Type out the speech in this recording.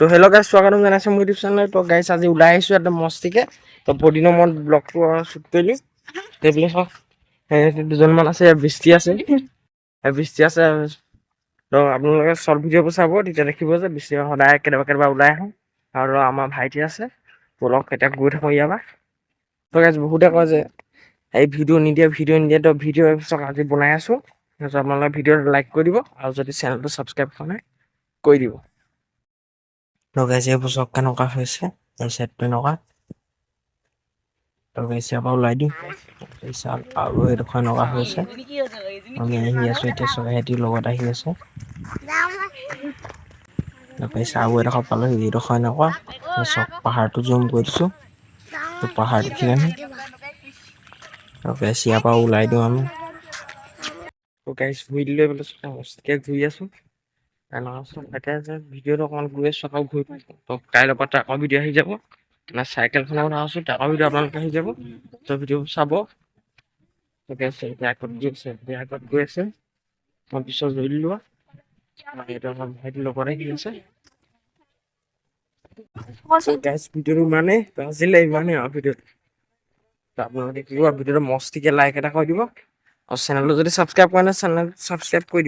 তো hello' guys স্বাগতম জনাইছোঁ মোৰ ইউটিউব চেনেলত। তো গাইজ আজি ওলাই আহিছোঁ একদম মস্তিকে। তো বহুত দিনৰ মূৰত ব্লগটো শ্বুট কৰিলোঁ। সেইবুলি চাওক দুজনমান আছে, বৃষ্টি আছে। তো আপোনালোকে শ্বৰ্ট ভিডিঅ'বোৰ চাব, তেতিয়া দেখিব যে বৃষ্টি সদায় কেতিয়াবা ওলাই আহোঁ। আৰু আমাৰ ভাইটি আছে, বলক এতিয়া গৈ থাকোঁ ইয়াৰ পৰা। তো গাইজ বহুতে কয় যে এই ভিডিঅ' নিদিয়ে। তো ভিডিঅ' চাওক আজি বনাই আছোঁ। তাৰপিছত আপোনালোকে ভিডিঅ'টো লাইক কৰি দিব আৰু যদি চেনেলটো ছাবস্ক্ৰাইব কৰা নাই কৰি দিব। লগাইছে এইবোৰ চব কেনেকুৱা হৈছে এই চেটটো এনেকুৱা লগাইছে আকৌ ওলাই দিওঁ আৰু এইডোখৰ এনেকুৱা হৈছে। আমি আহি আছো এতিয়া চব সিহঁতি লগত আহি আছে। লগাইছে আৰু এডোখৰ পালোঁ, এইডোখৰ এনেকুৱা চব পাহাৰটো জুম কৰি দিছোঁ। তো পাহাৰ দেখিলে নে? লগাইছে ইয়াৰ পৰা ওলাই দিওঁ আমি। গাইছ ঘূৰি দিলে বোলে মস্তিকে ঘূৰি আছোঁ। ভিডিঅ'টো অকণমান গৈ আছোঁ, আকৌ ঘূৰি পাইছোঁ। তো কাইলৈৰ পৰা ট্ৰাকৰ ভিডিঅ' আহি যাব। না চাইকেলখনৰ কথা কৈছোঁ, ট্ৰাকৰ ভিডিঅ' আপোনালোকে আহি যাব। তো ভিডিঅ' চাব। আগত গৈ আছে মই পিছত ধৰি দিলোঁ। এইটো আমাৰ ভাইটিৰ লগত আহি আছে। গাইছ ভিডিঅ'টো ইমানেই আজিলে ইমানেই আৰু ভিডিঅ'টো। তো আপোনালোকে কি কৰিব, ভিডিঅ'টো মস্তিকে লাইক এটা কৰি দিব আৰু চেনেলটো যদি ছাবস্ক্ৰাইব কৰা নাই চেনেলটো ছাবস্ক্ৰাইব কৰি দিব।